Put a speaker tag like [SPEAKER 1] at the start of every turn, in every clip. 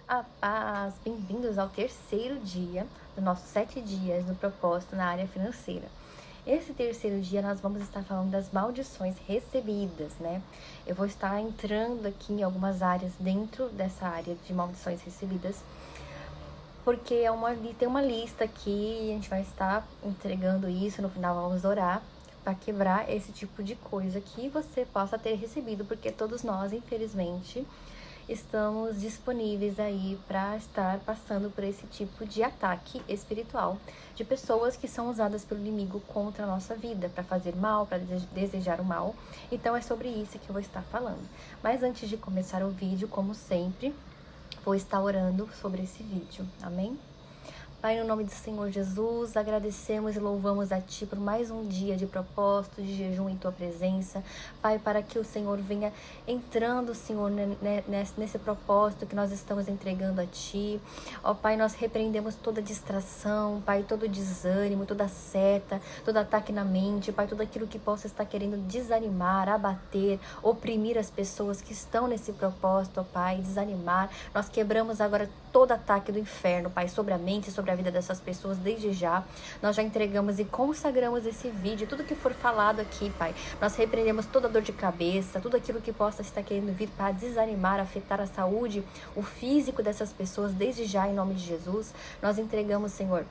[SPEAKER 1] A paz, bem-vindos ao terceiro dia dos nossos 7 dias no propósito na área financeira. Esse terceiro dia nós vamos estar falando das maldições recebidas, né? Eu vou estar entrando aqui em algumas áreas dentro dessa área de maldições recebidas, porque tem uma lista aqui e a gente vai estar entregando isso, no final vamos orar para quebrar esse tipo de coisa que você possa ter recebido, porque todos nós, infelizmente, estamos disponíveis aí para estar passando por esse tipo de ataque espiritual de pessoas que são usadas pelo inimigo contra a nossa vida, para fazer mal, para desejar o mal. Então é sobre isso que eu vou estar falando. Mas antes de começar o vídeo, como sempre, vou estar orando sobre esse vídeo. Amém? Pai, no nome do Senhor Jesus, agradecemos e louvamos a Ti por mais um dia de propósito, de jejum em Tua presença. Pai, para que o Senhor venha entrando, Senhor, nesse propósito que nós estamos entregando a Ti. Ó Pai, nós repreendemos toda distração, Pai, todo desânimo, toda seta, todo ataque na mente, Pai, tudo aquilo que possa estar querendo desanimar, abater, oprimir as pessoas que estão nesse propósito, ó Pai, desanimar. Nós quebramos agora todo ataque do inferno, Pai, sobre a mente, sobre a vida dessas pessoas desde já. Nós já entregamos e consagramos esse vídeo, tudo que for falado aqui, Pai. Nós repreendemos toda dor de cabeça, tudo aquilo que possa estar querendo vir para desanimar, afetar a saúde, o físico dessas pessoas desde já, em nome de Jesus. Nós entregamos, Senhor,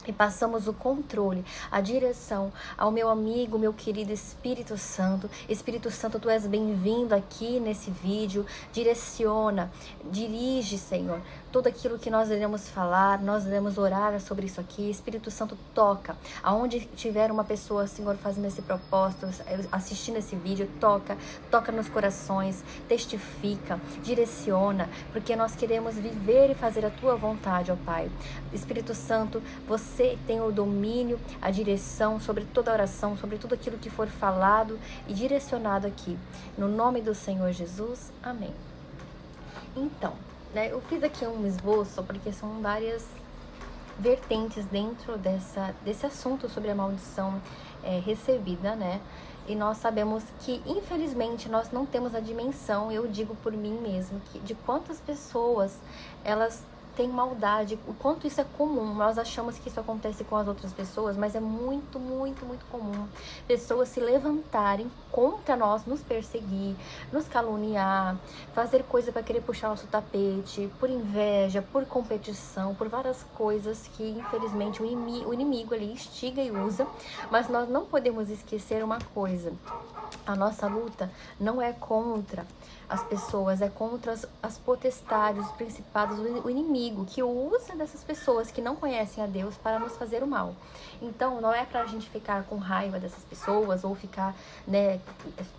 [SPEAKER 1] e passamos o controle, a direção ao meu amigo, meu querido Espírito Santo. Espírito Santo, Tu és bem-vindo aqui nesse vídeo. Direciona, dirige, Senhor, tudo aquilo que nós iremos falar, nós iremos orar sobre isso aqui. Espírito Santo, toca. Aonde tiver uma pessoa, Senhor, fazendo esse propósito, assistindo esse vídeo, toca nos corações, testifica, direciona, porque nós queremos viver e fazer a Tua vontade, ó Pai. Espírito Santo, Você tem o domínio, a direção sobre toda a oração, sobre tudo aquilo que for falado e direcionado aqui. No nome do Senhor Jesus, amém. Então, eu fiz aqui um esboço, porque são várias vertentes dentro desse assunto sobre a maldição recebida, né? E nós sabemos que, infelizmente, nós não temos a dimensão, eu digo por mim mesmo, de quantas pessoas elas tem maldade, o quanto isso é comum. Nós achamos que isso acontece com as outras pessoas, mas é muito, muito, muito comum. Pessoas se levantarem contra nós, nos perseguir, nos caluniar, fazer coisa para querer puxar nosso tapete, por inveja, por competição, por várias coisas que, infelizmente, o inimigo ali instiga e usa. Mas nós não podemos esquecer uma coisa: a nossa luta não é contra as pessoas, é contra as potestades, os principados, o inimigo que usa dessas pessoas que não conhecem a Deus para nos fazer o mal. Então, não é pra gente ficar com raiva dessas pessoas ou ficar,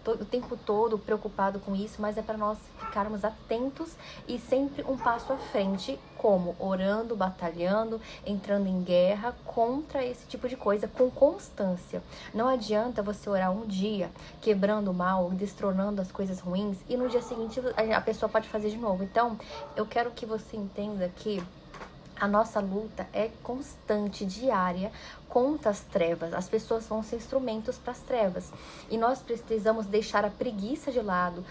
[SPEAKER 1] o tempo todo preocupado com isso, mas é para nós ficarmos atentos e sempre um passo à frente, como orando, batalhando, entrando em guerra contra esse tipo de coisa com constância. Não adianta você orar um dia quebrando o mal, destronando as coisas ruins, e no dia seguinte a pessoa pode fazer de novo. Então, eu quero que você entenda que a nossa luta é constante, diária, contra as trevas. As pessoas vão ser instrumentos para as trevas. E nós precisamos deixar a preguiça de lado,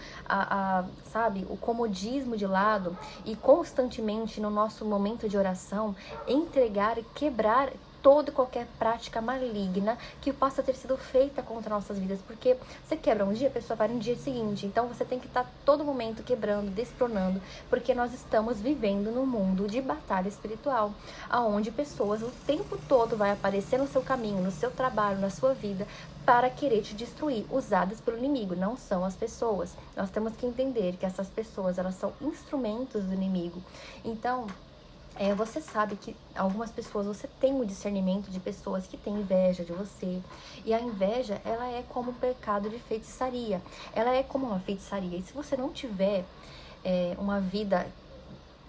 [SPEAKER 1] sabe, o comodismo de lado, e constantemente no nosso momento de oração, entregar e quebrar toda e qualquer prática maligna que possa ter sido feita contra nossas vidas. Porque você quebra um dia, a pessoa vai no dia seguinte. Então você tem que estar todo momento quebrando, destronando, porque nós estamos vivendo num mundo de batalha espiritual, aonde pessoas o tempo todo vai aparecer no seu caminho, no seu trabalho, na sua vida, para querer te destruir, usadas pelo inimigo. Não são as pessoas. Nós temos que entender que essas pessoas, elas são instrumentos do inimigo. Então, você sabe que algumas pessoas, você tem o discernimento de pessoas que têm inveja de você. E a inveja, ela é como um pecado de feitiçaria. Ela é como uma feitiçaria. E se você não tiver uma vida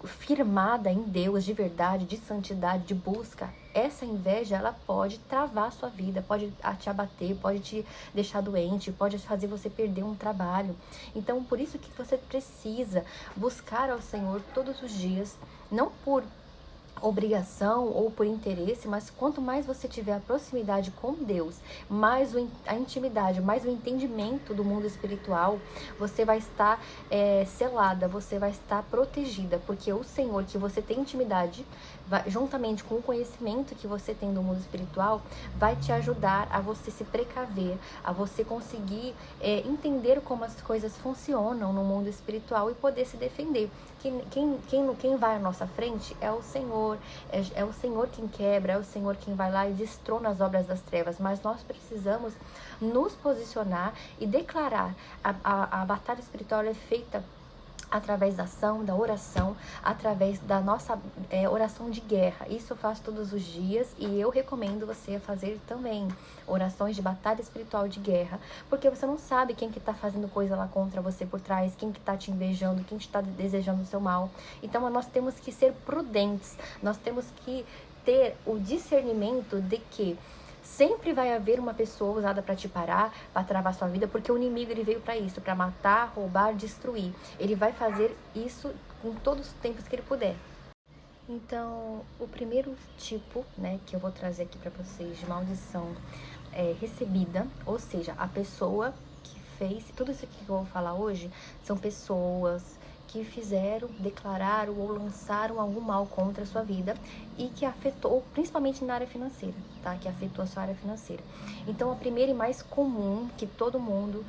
[SPEAKER 1] firmada em Deus, de verdade, de santidade, de busca, essa inveja, ela pode travar a sua vida, pode te abater, pode te deixar doente, pode fazer você perder um trabalho. Então, por isso que você precisa buscar ao Senhor todos os dias, não por obrigação ou por interesse, mas quanto mais você tiver a proximidade com Deus, mais a intimidade, mais o entendimento do mundo espiritual, você vai estar selada, você vai estar protegida, porque o Senhor, que você tem intimidade, juntamente com o conhecimento que você tem do mundo espiritual, vai te ajudar a você se precaver, a você conseguir entender como as coisas funcionam no mundo espiritual e poder se defender. Quem vai à nossa frente é o Senhor, é o Senhor quem quebra, é o Senhor quem vai lá e destrona as obras das trevas, mas nós precisamos nos posicionar e declarar. A batalha espiritual é feita através da ação, da oração, através da nossa oração de guerra. Isso eu faço todos os dias e eu recomendo você fazer também orações de batalha espiritual de guerra, porque você não sabe quem que tá fazendo coisa lá contra você por trás, quem que tá te invejando, quem está desejando o seu mal. Então nós temos que ser prudentes, nós temos que ter o discernimento de que sempre vai haver uma pessoa usada para te parar, para travar sua vida, porque o inimigo ele veio para isso, para matar, roubar, destruir. Ele vai fazer isso com todos os tempos que ele puder. Então, o primeiro tipo, né, que eu vou trazer aqui para vocês de maldição recebida, ou seja, a pessoa que fez, tudo isso aqui que eu vou falar hoje são pessoas que fizeram, declararam ou lançaram algum mal contra a sua vida e que afetou, principalmente na área financeira, tá? Que afetou a sua área financeira. Então, a primeira e mais comum que todo mundo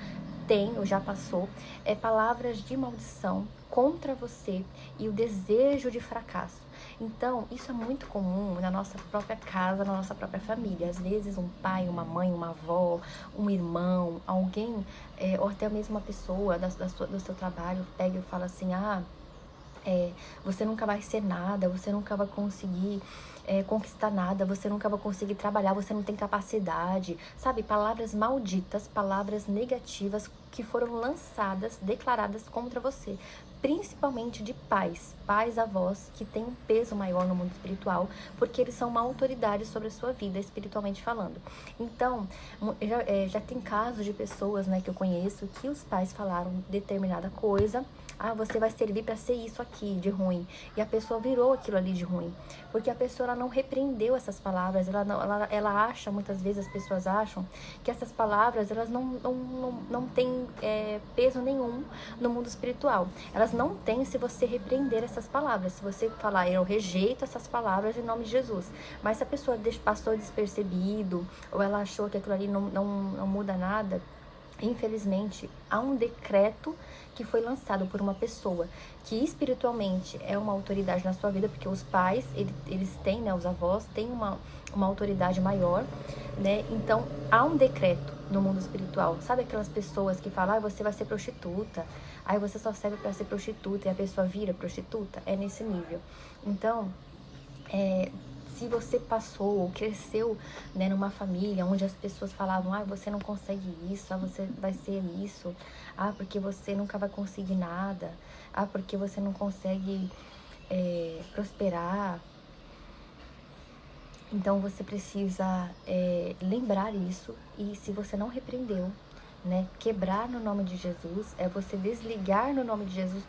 [SPEAKER 1] tem ou já passou é palavras de maldição contra você e o desejo de fracasso. Então, isso é muito comum na nossa própria casa, na nossa própria família. Às vezes, um pai, uma mãe, uma avó, um irmão, alguém, ou até mesmo uma pessoa do seu trabalho, pega e fala assim, você nunca vai ser nada, você nunca vai conseguir conquistar nada, você nunca vai conseguir trabalhar, você não tem capacidade, sabe? Palavras malditas, palavras negativas que foram lançadas, declaradas contra você, principalmente de pais, avós, que têm um peso maior no mundo espiritual, porque eles são uma autoridade sobre a sua vida, espiritualmente falando. Então, já tem casos de pessoas, né, que eu conheço, que os pais falaram determinada coisa, você vai servir para ser isso aqui de ruim. E a pessoa virou aquilo ali de ruim. Porque a pessoa ela não repreendeu essas palavras. Ela acha, muitas vezes as pessoas acham, que essas palavras elas não têm peso nenhum no mundo espiritual. Elas não têm se você repreender essas palavras. Se você falar, eu rejeito essas palavras em nome de Jesus. Mas se a pessoa passou despercebido, ou ela achou que aquilo ali não muda nada, infelizmente, há um decreto que foi lançado por uma pessoa que espiritualmente é uma autoridade na sua vida, porque os pais, eles têm, né, os avós, têm uma autoridade maior, né? Então, há um decreto no mundo espiritual. Sabe aquelas pessoas que falam, você vai ser prostituta, aí você só serve para ser prostituta e a pessoa vira prostituta? É nesse nível. Então, se você passou ou cresceu, né, numa família onde as pessoas falavam, você não consegue isso, você vai ser isso, porque você nunca vai conseguir nada, porque você não consegue prosperar. Então você precisa lembrar isso, e se você não repreendeu, né, quebrar no nome de Jesus, é você desligar no nome de Jesus,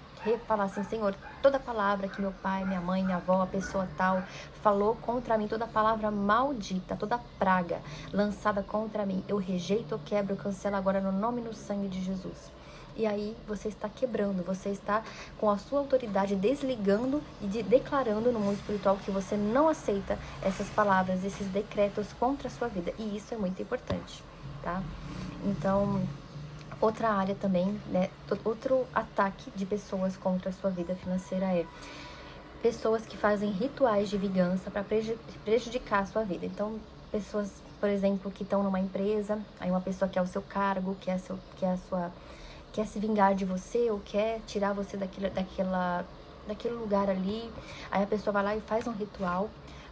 [SPEAKER 1] falar assim, Senhor, toda palavra que meu pai, minha mãe, minha avó, a pessoa tal falou contra mim, toda palavra maldita, toda praga lançada contra mim, eu rejeito, eu quebro, eu cancelo agora no nome e no sangue de Jesus. E aí você está quebrando, você está com a sua autoridade desligando e declarando no mundo espiritual que você não aceita essas palavras, esses decretos contra a sua vida. E isso é muito importante, tá? Então, outra área também, né, outro ataque de pessoas contra a sua vida financeira é pessoas que fazem rituais de vingança para prejudicar a sua vida. Então, pessoas, por exemplo, que estão numa empresa, aí uma pessoa quer o seu cargo, quer se vingar de você, ou quer tirar você daquele lugar ali, aí a pessoa vai lá e faz um ritual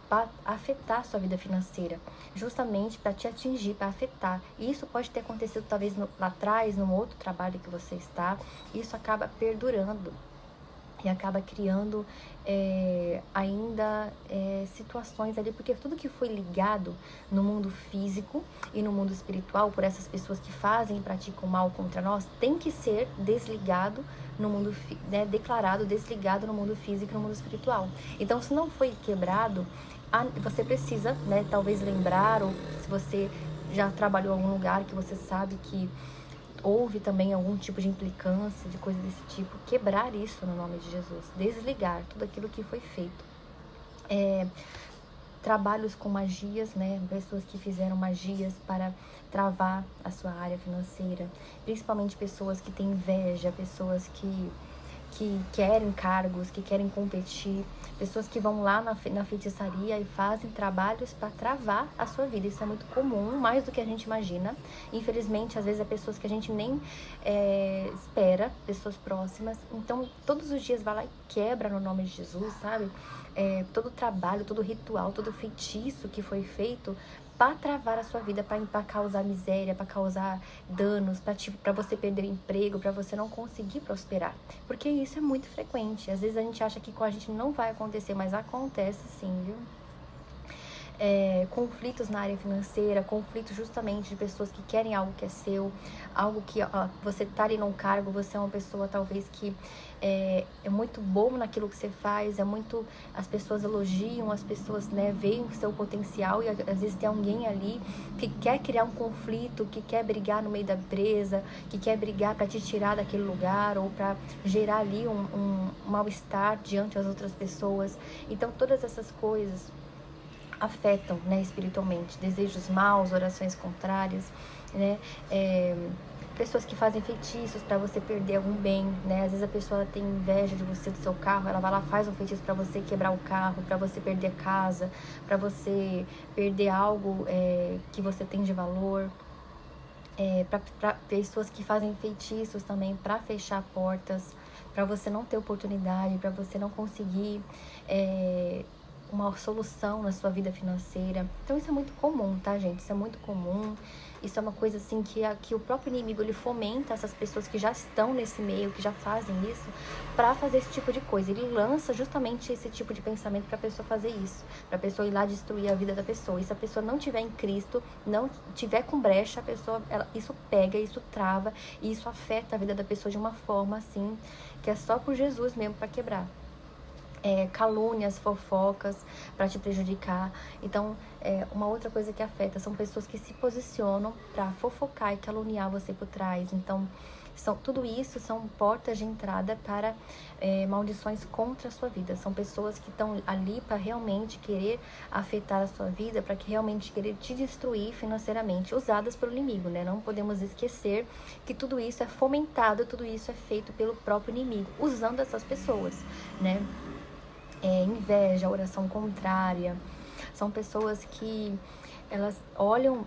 [SPEAKER 1] para afetar a sua vida financeira, justamente para te atingir, para afetar. E isso pode ter acontecido talvez lá atrás, num outro trabalho que você está, e isso acaba perdurando. e acaba criando ainda situações ali, porque tudo que foi ligado no mundo físico e no mundo espiritual por essas pessoas que fazem e praticam mal contra nós, tem que ser desligado no mundo, né, declarado desligado no mundo físico e no mundo espiritual. Então, se não foi quebrado, você precisa, né, talvez lembrar, ou se você já trabalhou em algum lugar que você sabe que houve também algum tipo de implicância, de coisa desse tipo, quebrar isso no nome de Jesus, desligar tudo aquilo que foi feito. Trabalhos com magias, né? Pessoas que fizeram magias para travar a sua área financeira, principalmente pessoas que têm inveja, pessoas que querem cargos, que querem competir, pessoas que vão lá na feitiçaria e fazem trabalhos para travar a sua vida. Isso é muito comum, mais do que a gente imagina. Infelizmente, às vezes é pessoas que a gente nem espera, pessoas próximas. Então, todos os dias vai lá e quebra no nome de Jesus, sabe? Todo trabalho, todo ritual, todo feitiço que foi feito para travar a sua vida, para causar miséria, para causar danos, para você perder emprego, para você não conseguir prosperar. Porque isso é muito frequente. Às vezes a gente acha que com a gente não vai acontecer, mas acontece sim, viu? Conflitos na área financeira, conflitos justamente de pessoas que querem algo que é seu, algo que você tá ali num cargo, você é uma pessoa talvez que é muito bom naquilo que você faz, as pessoas elogiam, as pessoas, né, veem o seu potencial, e às vezes tem alguém ali que quer criar um conflito, que quer brigar no meio da empresa, que quer brigar para te tirar daquele lugar, ou para gerar ali um mal-estar diante das outras pessoas. Então todas essas coisas afetam, né, espiritualmente, desejos maus, orações contrárias, né, pessoas que fazem feitiços para você perder algum bem, né, às vezes a pessoa tem inveja de você, do seu carro, ela vai lá, faz um feitiço para você quebrar o carro, para você perder a casa, para você perder algo que você tem de valor, para pessoas que fazem feitiços também para fechar portas, para você não ter oportunidade, para você não conseguir uma solução na sua vida financeira. Então isso é muito comum, tá, gente? Isso é muito comum. Isso é uma coisa assim que o próprio inimigo, ele fomenta essas pessoas que já estão nesse meio, que já fazem isso, para fazer esse tipo de coisa. Ele lança justamente esse tipo de pensamento para a pessoa fazer isso, para a pessoa ir lá destruir a vida da pessoa. E se a pessoa não tiver em Cristo, não tiver com brecha, a pessoa, isso pega, isso trava, e isso afeta a vida da pessoa de uma forma assim, que é só por Jesus mesmo para quebrar. Calúnias, fofocas para te prejudicar. Então, uma outra coisa que afeta são pessoas que se posicionam para fofocar e caluniar você por trás. Então, tudo isso são portas de entrada para maldições contra a sua vida. São pessoas que estão ali para realmente querer afetar a sua vida, para que realmente querer te destruir financeiramente, usadas pelo inimigo, né? Não podemos esquecer que tudo isso é fomentado, tudo isso é feito pelo próprio inimigo, usando essas pessoas, né? Inveja, oração contrária, são pessoas que elas olham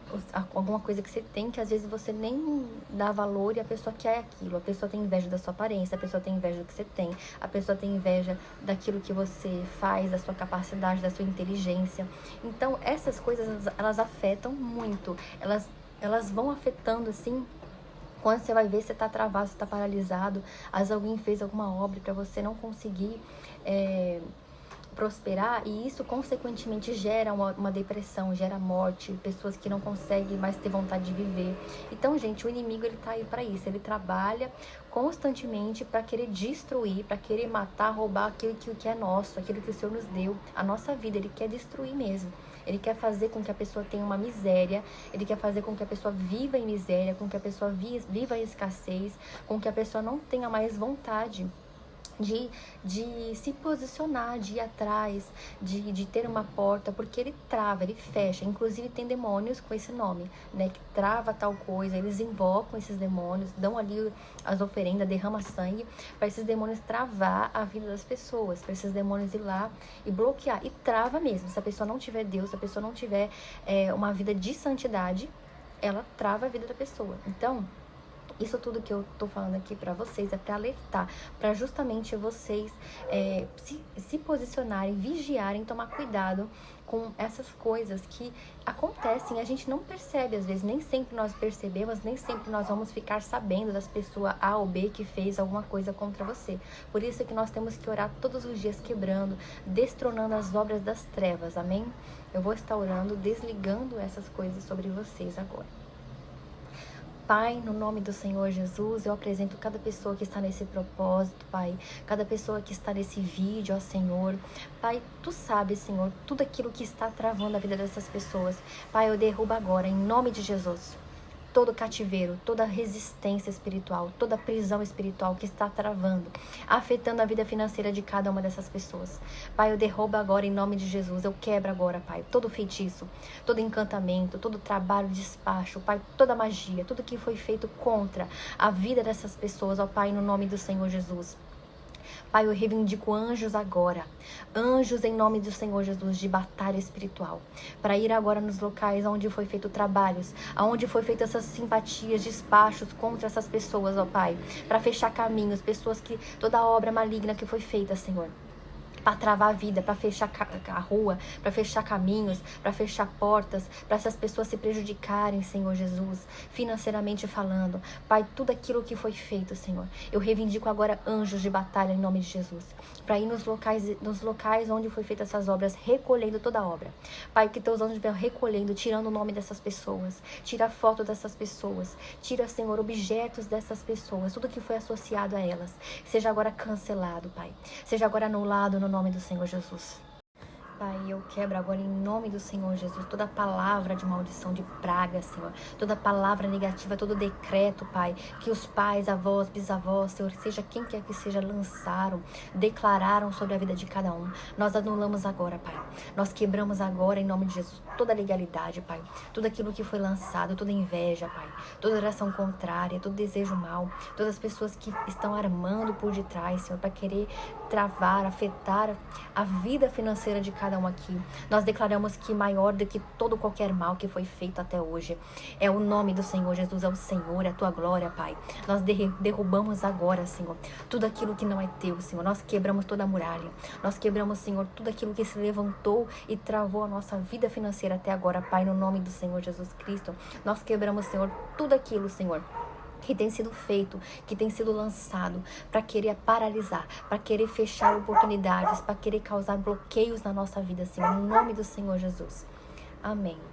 [SPEAKER 1] alguma coisa que você tem, que às vezes você nem dá valor, e a pessoa quer aquilo. A pessoa tem inveja da sua aparência, a pessoa tem inveja do que você tem, a pessoa tem inveja daquilo que você faz, da sua capacidade, da sua inteligência. Então essas coisas, elas afetam muito, elas vão afetando assim. Quando você vai ver, você tá travado, você tá paralisado, às vezes alguém fez alguma obra para você não conseguir prosperar, e isso consequentemente gera uma depressão, gera morte, pessoas que não conseguem mais ter vontade de viver. Então, gente, o inimigo, ele tá aí para isso, ele trabalha constantemente para querer destruir, para querer matar, roubar aquilo que é nosso, aquilo que o Senhor nos deu, a nossa vida. Ele quer destruir mesmo. Ele quer fazer com que a pessoa tenha uma miséria, ele quer fazer com que a pessoa viva em miséria, com que a pessoa viva em escassez, com que a pessoa não tenha mais vontade de se posicionar, de ir atrás, de ter uma porta, porque ele trava, ele fecha. Inclusive tem demônios com esse nome, né, que trava tal coisa. Eles invocam esses demônios, dão ali as oferendas, derrama sangue, para esses demônios travar a vida das pessoas, para esses demônios ir lá e bloquear, e trava mesmo. Se a pessoa não tiver Deus, se a pessoa não tiver uma vida de santidade, ela trava a vida da pessoa. Então, Isso tudo que eu tô falando aqui pra vocês é pra alertar, pra justamente vocês se posicionarem, vigiarem, tomar cuidado com essas coisas que acontecem e a gente não percebe às vezes, nem sempre nós percebemos, nem sempre nós vamos ficar sabendo das pessoas A ou B que fez alguma coisa contra você. Por isso é que nós temos que orar todos os dias quebrando, destronando as obras das trevas, amém? Eu vou estar orando, desligando essas coisas sobre vocês agora. Pai, no nome do Senhor Jesus, eu apresento cada pessoa que está nesse propósito, Pai. Cada pessoa que está nesse vídeo, ó Senhor. Pai, Tu sabes, Senhor, tudo aquilo que está travando a vida dessas pessoas. Pai, eu derrubo agora, em nome de Jesus, todo cativeiro, toda resistência espiritual, toda prisão espiritual que está travando, afetando a vida financeira de cada uma dessas pessoas. Pai, eu derrubo agora em nome de Jesus, eu quebro agora, Pai, todo feitiço, todo encantamento, todo trabalho, despacho, Pai, toda magia, tudo que foi feito contra a vida dessas pessoas, ó Pai, no nome do Senhor Jesus. Pai, eu reivindico anjos agora, anjos em nome do Senhor Jesus, de batalha espiritual, para ir agora nos locais onde foi feito trabalhos, onde foi feito essas simpatias, despachos contra essas pessoas, ó Pai, para fechar caminhos, pessoas que, toda obra maligna que foi feita, Senhor, para travar a vida, para fechar a rua, para fechar caminhos, para fechar portas, para essas pessoas se prejudicarem, Senhor Jesus, financeiramente falando. Pai, tudo aquilo que foi feito, Senhor, eu reivindico agora anjos de batalha em nome de Jesus, para ir nos locais onde foi feita essas obras, recolhendo toda a obra. Pai, que teus anjos venham recolhendo, tirando o nome dessas pessoas, tira a foto dessas pessoas, tira, Senhor, objetos dessas pessoas, tudo que foi associado a elas, seja agora cancelado, Pai, seja agora anulado no nome do Senhor Jesus. Pai, eu quebro agora em nome do Senhor Jesus toda palavra de maldição, de praga, Senhor, toda palavra negativa, todo decreto, Pai, que os pais, avós, bisavós, Senhor, seja quem quer que seja, lançaram, declararam sobre a vida de cada um. Nós anulamos agora, Pai. Nós quebramos agora em nome de Jesus toda legalidade, Pai, tudo aquilo que foi lançado, toda inveja, Pai, toda oração contrária, todo desejo mal, todas as pessoas que estão armando por detrás, Senhor, para querer travar, afetar a vida financeira de cada um aqui. Nós declaramos que maior do que todo qualquer mal que foi feito até hoje é o nome do Senhor Jesus, é o Senhor, é a tua glória, Pai. Nós derrubamos agora, Senhor, tudo aquilo que não é teu, Senhor. Nós quebramos toda a muralha. Nós quebramos, Senhor, tudo aquilo que se levantou e travou a nossa vida financeira até agora, Pai, no nome do Senhor Jesus Cristo. Nós quebramos, Senhor, tudo aquilo, Senhor, que tem sido feito, que tem sido lançado para querer paralisar, para querer fechar oportunidades, para querer causar bloqueios na nossa vida, Senhor, no nome do Senhor Jesus. Amém.